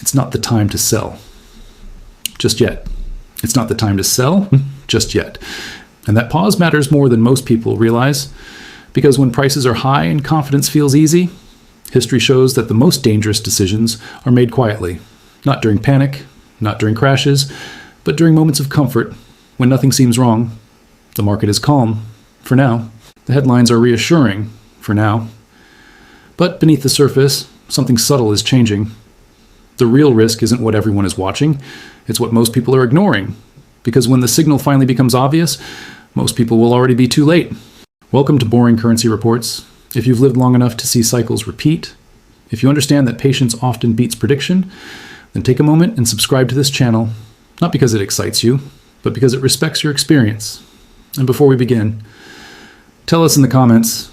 It's not the time to sell. Just yet. It's not the time to sell just yet. And that pause matters more than most people realize, because when prices are high and confidence feels easy, history shows that the most dangerous decisions are made quietly, not during panic, not during crashes, but during moments of comfort when nothing seems wrong. The market is calm, for now. The headlines are reassuring, for now. But beneath the surface, something subtle is changing. The real risk isn't what everyone is watching, it's what most people are ignoring. Because when the signal finally becomes obvious, most people will already be too late. Welcome to Boring Currency Reports. If you've lived long enough to see cycles repeat, if you understand that patience often beats prediction, then take a moment and subscribe to this channel, not because it excites you, but because it respects your experience. And before we begin, tell us in the comments,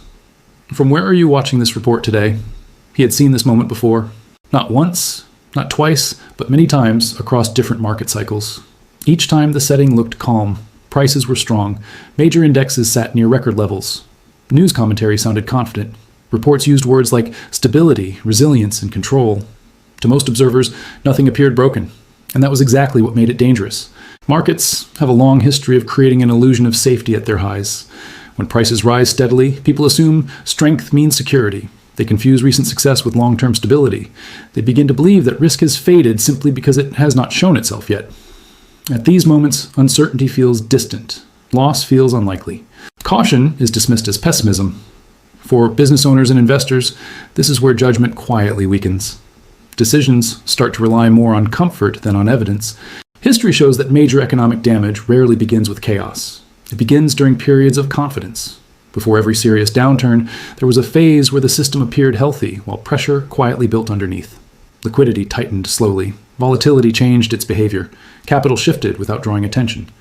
from where are you watching this report today? He had seen this moment before, not once, not twice, but many times across different market cycles. Each time the setting looked calm, prices were strong, major indexes sat near record levels. News commentary sounded confident. Reports used words like stability, resilience, and control. To most observers, nothing appeared broken, and that was exactly what made it dangerous. Markets have a long history of creating an illusion of safety at their highs. When prices rise steadily, people assume strength means security. They confuse recent success with long-term stability. They begin to believe that risk has faded simply because it has not shown itself yet. At these moments, uncertainty feels distant. Loss feels unlikely. Caution is dismissed as pessimism. For business owners and investors, this is where judgment quietly weakens. Decisions start to rely more on comfort than on evidence. History shows that major economic damage rarely begins with chaos. It begins during periods of confidence. Before every serious downturn, there was a phase where the system appeared healthy, while pressure quietly built underneath. Liquidity tightened slowly. Volatility changed its behavior. Capital shifted without drawing attention.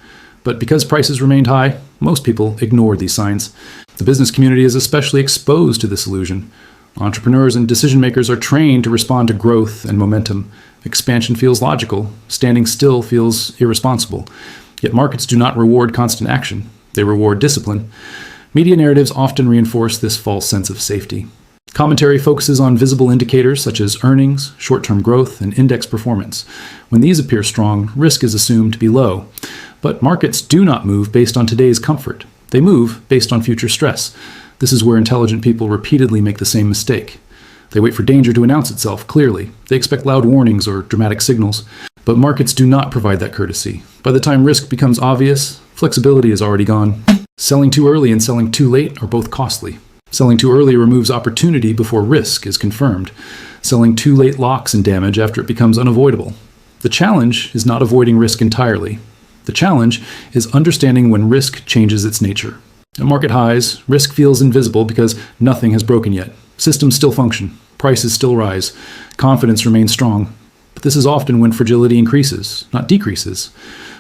But because prices remained high, most people ignored these signs. The business community is especially exposed to this illusion. Entrepreneurs and decision-makers are trained to respond to growth and momentum. Expansion feels logical. Standing still feels irresponsible. Yet markets do not reward constant action. They reward discipline. Media narratives often reinforce this false sense of safety. Commentary focuses on visible indicators such as earnings, short-term growth, and index performance. When these appear strong, risk is assumed to be low. But markets do not move based on today's comfort. They move based on future stress. This is where intelligent people repeatedly make the same mistake. They wait for danger to announce itself clearly. They expect loud warnings or dramatic signals. But markets do not provide that courtesy. By the time risk becomes obvious, flexibility is already gone. Selling too early and selling too late are both costly. Selling too early removes opportunity before risk is confirmed. Selling too late locks in damage after it becomes unavoidable. The challenge is not avoiding risk entirely. The challenge is understanding when risk changes its nature. At market highs, risk feels invisible because nothing has broken yet. Systems still function. Prices still rise. Confidence remains strong. But this is often when fragility increases, not decreases.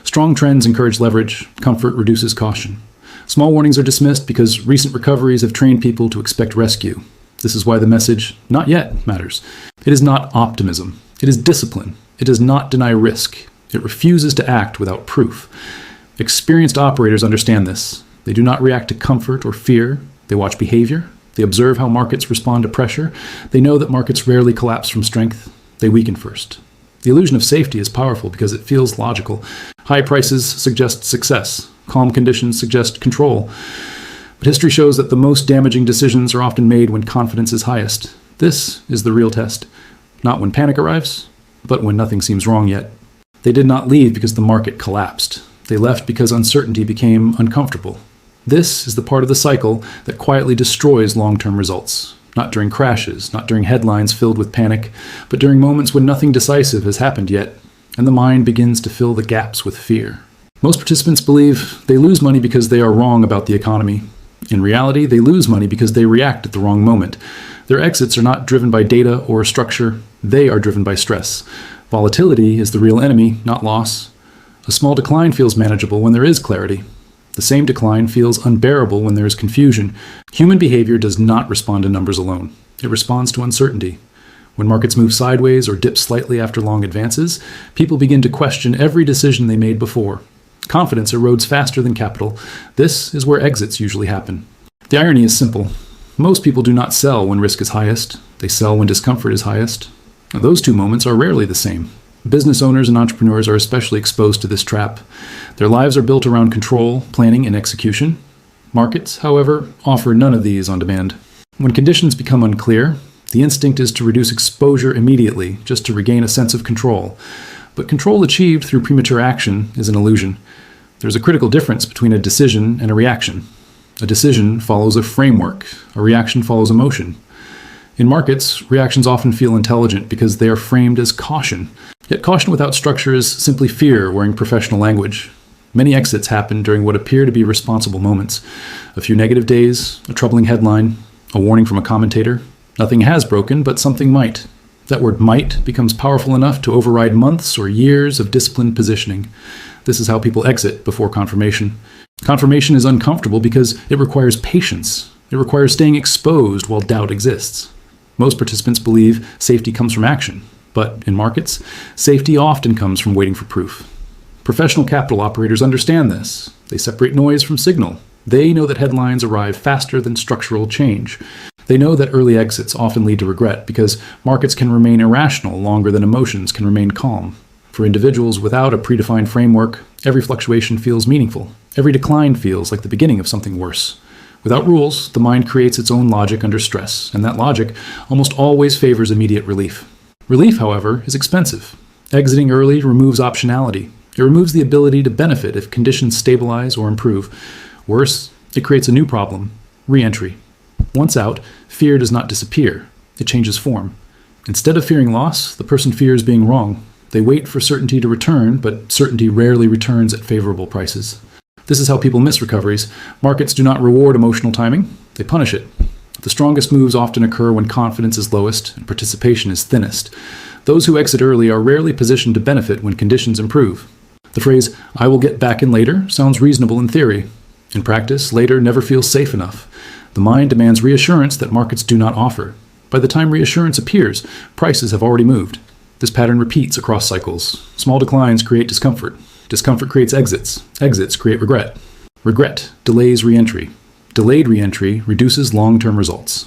Strong trends encourage leverage. Comfort reduces caution. Small warnings are dismissed because recent recoveries have trained people to expect rescue. This is why the message, "not yet," matters. It is not optimism. It is discipline. It does not deny risk. It refuses to act without proof. Experienced operators understand this. They do not react to comfort or fear. They watch behavior. They observe how markets respond to pressure. They know that markets rarely collapse from strength. They weaken first. The illusion of safety is powerful because it feels logical. High prices suggest success. Calm conditions suggest control. But history shows that the most damaging decisions are often made when confidence is highest. This is the real test. Not when panic arrives, but when nothing seems wrong yet. They did not leave because the market collapsed. They left because uncertainty became uncomfortable. This is the part of the cycle that quietly destroys long-term results. Not during crashes, not during headlines filled with panic, but during moments when nothing decisive has happened yet, and the mind begins to fill the gaps with fear. Most participants believe they lose money because they are wrong about the economy. In reality, they lose money because they react at the wrong moment. Their exits are not driven by data or structure. They are driven by stress. Volatility is the real enemy, not loss. A small decline feels manageable when there is clarity. The same decline feels unbearable when there is confusion. Human behavior does not respond to numbers alone. It responds to uncertainty. When markets move sideways or dip slightly after long advances, people begin to question every decision they made before. Confidence erodes faster than capital. This is where exits usually happen. The irony is simple. Most people do not sell when risk is highest. They sell when discomfort is highest. Now, those two moments are rarely the same. Business owners and entrepreneurs are especially exposed to this trap. Their lives are built around control, planning, and execution. Markets, however, offer none of these on demand. When conditions become unclear, the instinct is to reduce exposure immediately, just to regain a sense of control. But control achieved through premature action is an illusion. There's a critical difference between a decision and a reaction. A decision follows a framework. A reaction follows emotion. In markets, reactions often feel intelligent because they are framed as caution. Yet caution without structure is simply fear wearing professional language. Many exits happen during what appear to be responsible moments. A few negative days, a troubling headline, a warning from a commentator. Nothing has broken, but something might. That word might becomes powerful enough to override months or years of disciplined positioning. This is how people exit before confirmation. Confirmation is uncomfortable because it requires patience. It requires staying exposed while doubt exists. Most participants believe safety comes from action. But in markets, safety often comes from waiting for proof. Professional capital operators understand this. They separate noise from signal. They know that headlines arrive faster than structural change. They know that early exits often lead to regret because markets can remain irrational longer than emotions can remain calm. For individuals without a predefined framework, every fluctuation feels meaningful. Every decline feels like the beginning of something worse. Without rules, the mind creates its own logic under stress, and that logic almost always favors immediate relief. Relief, however, is expensive. Exiting early removes optionality. It removes the ability to benefit if conditions stabilize or improve. Worse, it creates a new problem: re-entry. Once out, fear does not disappear. It changes form. Instead of fearing loss, the person fears being wrong. They wait for certainty to return, but certainty rarely returns at favorable prices. This is how people miss recoveries. Markets do not reward emotional timing. They punish it. The strongest moves often occur when confidence is lowest and participation is thinnest. Those who exit early are rarely positioned to benefit when conditions improve. The phrase, "I will get back in later," sounds reasonable in theory. In practice, later never feels safe enough. The mind demands reassurance that markets do not offer. By the time reassurance appears, prices have already moved. This pattern repeats across cycles. Small declines create discomfort. Discomfort creates exits. Exits create regret. Regret delays re-entry. Delayed re-entry reduces long-term results.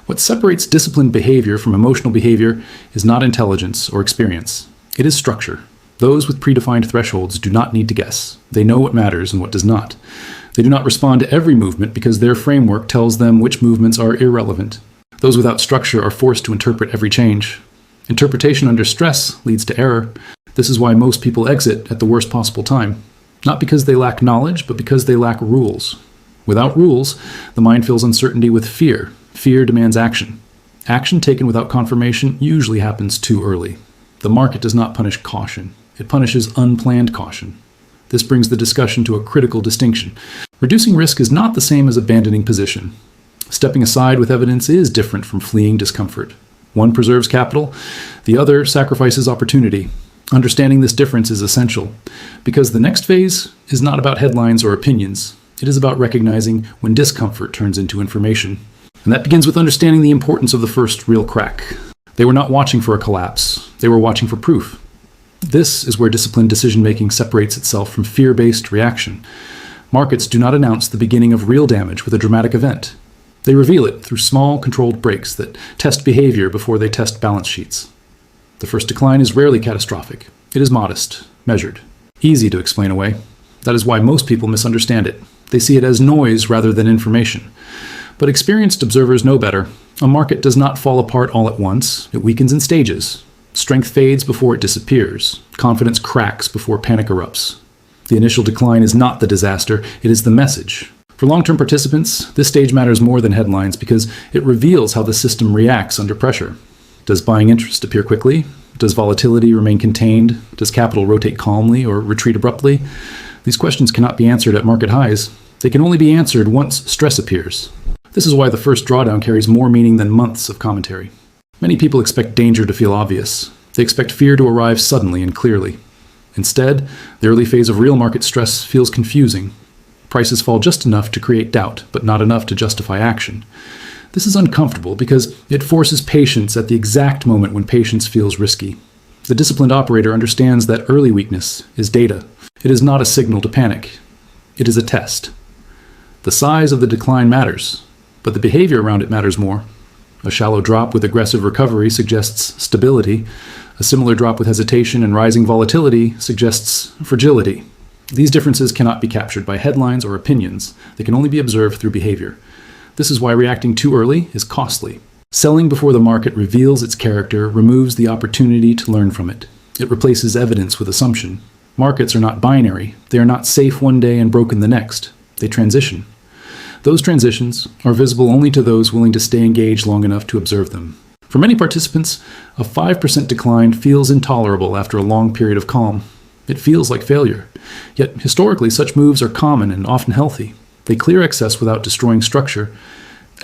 What separates disciplined behavior from emotional behavior is not intelligence or experience. It is structure. Those with predefined thresholds do not need to guess. They know what matters and what does not. They do not respond to every movement because their framework tells them which movements are irrelevant. Those without structure are forced to interpret every change. Interpretation under stress leads to error. This is why most people exit at the worst possible time. Not because they lack knowledge, but because they lack rules. Without rules, the mind fills uncertainty with fear. Fear demands action. Action taken without confirmation usually happens too early. The market does not punish caution. It punishes unplanned caution. This brings the discussion to a critical distinction. Reducing risk is not the same as abandoning position. Stepping aside with evidence is different from fleeing discomfort. One preserves capital, the other sacrifices opportunity. Understanding this difference is essential, because the next phase is not about headlines or opinions. It is about recognizing when discomfort turns into information. And that begins with understanding the importance of the first real crack. They were not watching for a collapse. They were watching for proof. This is where disciplined decision-making separates itself from fear-based reaction. Markets do not announce the beginning of real damage with a dramatic event. They reveal it through small, controlled breaks that test behavior before they test balance sheets. The first decline is rarely catastrophic. It is modest, measured, easy to explain away. That is why most people misunderstand it. They see it as noise rather than information. But experienced observers know better. A market does not fall apart all at once. It weakens in stages. Strength fades before it disappears. Confidence cracks before panic erupts. The initial decline is not the disaster, it is the message. For long-term participants, this stage matters more than headlines because it reveals how the system reacts under pressure. Does buying interest appear quickly? Does volatility remain contained? Does capital rotate calmly or retreat abruptly? These questions cannot be answered at market highs. They can only be answered once stress appears. This is why the first drawdown carries more meaning than months of commentary. Many people expect danger to feel obvious. They expect fear to arrive suddenly and clearly. Instead, the early phase of real market stress feels confusing. Prices fall just enough to create doubt, but not enough to justify action. This is uncomfortable because it forces patience at the exact moment when patience feels risky. The disciplined operator understands that early weakness is data. It is not a signal to panic. It is a test. The size of the decline matters, but the behavior around it matters more. A shallow drop with aggressive recovery suggests stability. A similar drop with hesitation and rising volatility suggests fragility. These differences cannot be captured by headlines or opinions. They can only be observed through behavior. This is why reacting too early is costly. Selling before the market reveals its character, removes the opportunity to learn from it. It replaces evidence with assumption. Markets are not binary. They are not safe one day and broken the next. They transition. Those transitions are visible only to those willing to stay engaged long enough to observe them. For many participants, a 5% decline feels intolerable after a long period of calm. It feels like failure. Yet, historically, such moves are common and often healthy. They clear excess without destroying structure.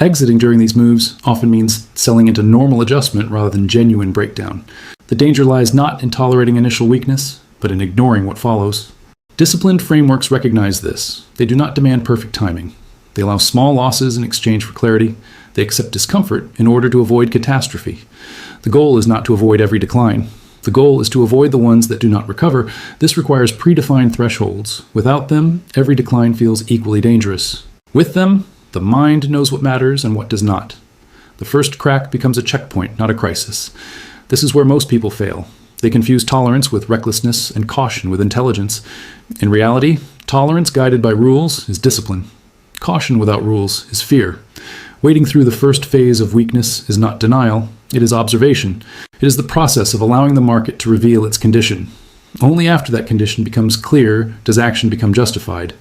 Exiting during these moves often means selling into normal adjustment rather than genuine breakdown. The danger lies not in tolerating initial weakness, but in ignoring what follows. Disciplined frameworks recognize this. They do not demand perfect timing. They allow small losses in exchange for clarity. They accept discomfort in order to avoid catastrophe. The goal is not to avoid every decline. The goal is to avoid the ones that do not recover. This requires predefined thresholds. Without them, every decline feels equally dangerous. With them, the mind knows what matters and what does not. The first crack becomes a checkpoint, not a crisis. This is where most people fail. They confuse tolerance with recklessness and caution with intelligence. In reality, tolerance guided by rules is discipline. Caution without rules is fear. Waiting through the first phase of weakness is not denial, it is observation. It is the process of allowing the market to reveal its condition. Only after that condition becomes clear does action become justified.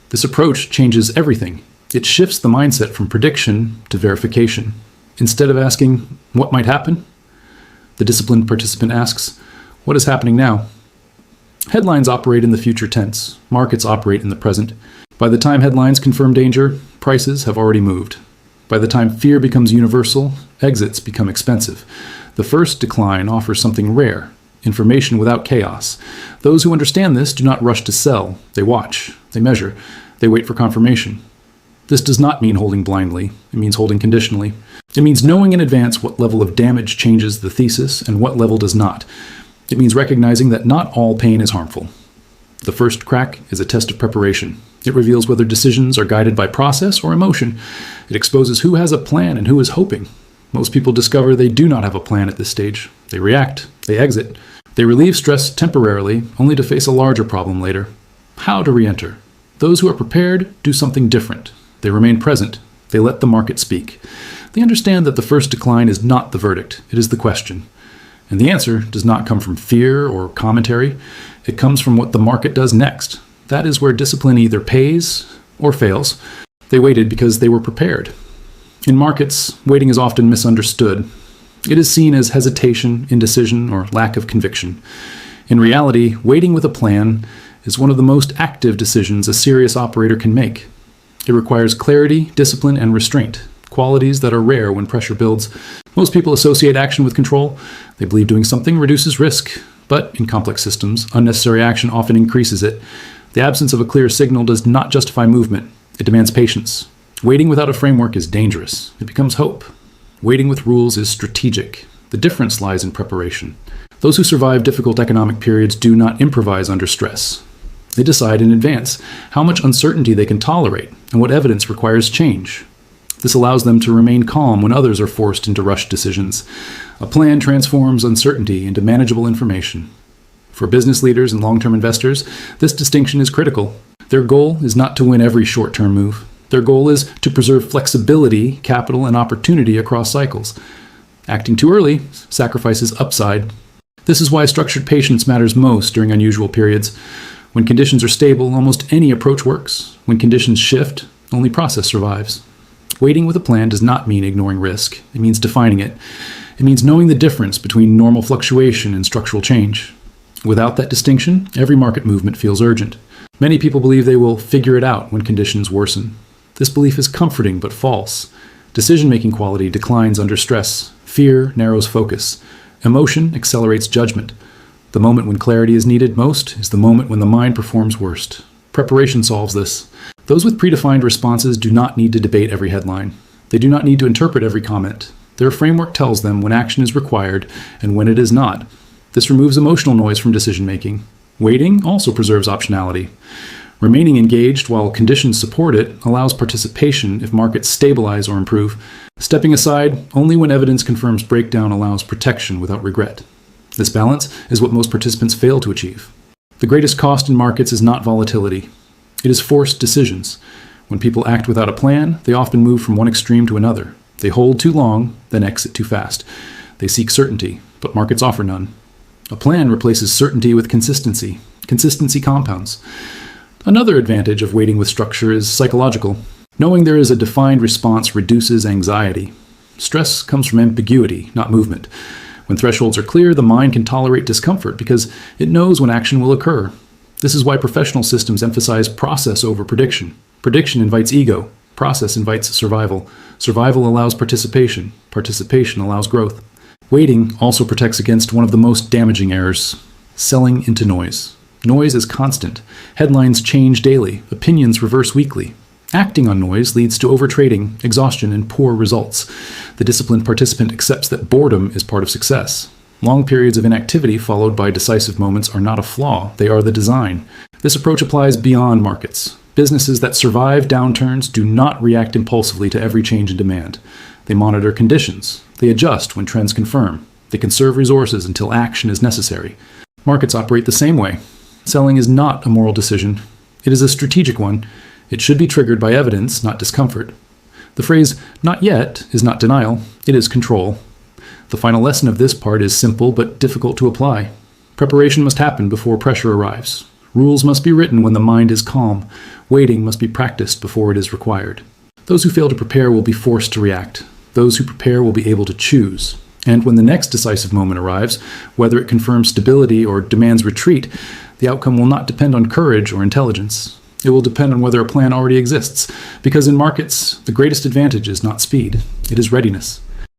This approach changes everything. It shifts the mindset from prediction to verification. Instead of asking, what might happen? The disciplined participant asks, what is happening now? Headlines operate in the future tense. Markets operate in the present. By the time headlines confirm danger, prices have already moved. By the time fear becomes universal, exits become expensive. The first decline offers something rare, information without chaos. Those who understand this do not rush to sell. They watch, they measure, they wait for confirmation. This does not mean holding blindly. It means holding conditionally. It means knowing in advance what level of damage changes the thesis and what level does not. It means recognizing that not all pain is harmful. The first crack is a test of preparation. It reveals whether decisions are guided by process or emotion. It exposes who has a plan and who is hoping. Most people discover they do not have a plan at this stage. They react. They exit. They relieve stress temporarily, only to face a larger problem later. How to re-enter? Those who are prepared do something different. They remain present. They let the market speak. They understand that the first decline is not the verdict. It is the question. And the answer does not come from fear or commentary. It comes from what the market does next. That is where discipline either pays or fails. They waited because they were prepared. In markets, waiting is often misunderstood. It is seen as hesitation, indecision, or lack of conviction. In reality, waiting with a plan is one of the most active decisions a serious operator can make. It requires clarity, discipline, and restraint, qualities that are rare when pressure builds. Most people associate action with control. They believe doing something reduces risk, but in complex systems, unnecessary action often increases it. The absence of a clear signal does not justify movement. It demands patience. Waiting without a framework is dangerous. It becomes hope. Waiting with rules is strategic. The difference lies in preparation. Those who survive difficult economic periods do not improvise under stress. They decide in advance how much uncertainty they can tolerate and what evidence requires change. This allows them to remain calm when others are forced into rushed decisions. A plan transforms uncertainty into manageable information. For business leaders and long-term investors, this distinction is critical. Their goal is not to win every short-term move. Their goal is to preserve flexibility, capital, and opportunity across cycles. Acting too early sacrifices upside. This is why structured patience matters most during unusual periods. When conditions are stable, almost any approach works. When conditions shift, only process survives. Waiting with a plan does not mean ignoring risk. It means defining it. It means knowing the difference between normal fluctuation and structural change. Without that distinction, every market movement feels urgent. Many people believe they will figure it out when conditions worsen. This belief is comforting but false. Decision-making quality declines under stress. Fear narrows focus. Emotion accelerates judgment. The moment when clarity is needed most is the moment when the mind performs worst. Preparation solves this. Those with predefined responses do not need to debate every headline. They do not need to interpret every comment. Their framework tells them when action is required and when it is not. This removes emotional noise from decision-making. Waiting also preserves optionality. Remaining engaged while conditions support it allows participation if markets stabilize or improve. Stepping aside only when evidence confirms breakdown allows protection without regret. This balance is what most participants fail to achieve. The greatest cost in markets is not volatility. It is forced decisions. When people act without a plan, they often move from one extreme to another. They hold too long, then exit too fast. They seek certainty, but markets offer none. A plan replaces certainty with consistency. Consistency compounds. Another advantage of waiting with structure is psychological. Knowing there is a defined response reduces anxiety. Stress comes from ambiguity, not movement. When thresholds are clear, the mind can tolerate discomfort because it knows when action will occur. This is why professional systems emphasize process over prediction. Prediction invites ego. Process invites survival. Survival allows participation. Participation allows growth. Waiting also protects against one of the most damaging errors: selling into noise. Noise is constant. Headlines change daily. Opinions reverse weekly. Acting on noise leads to overtrading, exhaustion, and poor results. The disciplined participant accepts that boredom is part of success. Long periods of inactivity followed by decisive moments are not a flaw, they are the design. This approach applies beyond markets. Businesses that survive downturns do not react impulsively to every change in demand. They monitor conditions. They adjust when trends confirm. They conserve resources until action is necessary. Markets operate the same way. Selling is not a moral decision. It is a strategic one. It should be triggered by evidence, not discomfort. The phrase, "not yet," is not denial, it is control. The final lesson of this part is simple but difficult to apply. Preparation must happen before pressure arrives. Rules must be written when the mind is calm. Waiting must be practiced before it is required. Those who fail to prepare will be forced to react. Those who prepare will be able to choose. And when the next decisive moment arrives, whether it confirms stability or demands retreat, the outcome will not depend on courage or intelligence. It will depend on whether a plan already exists, because in markets, the greatest advantage is not speed, it is readiness.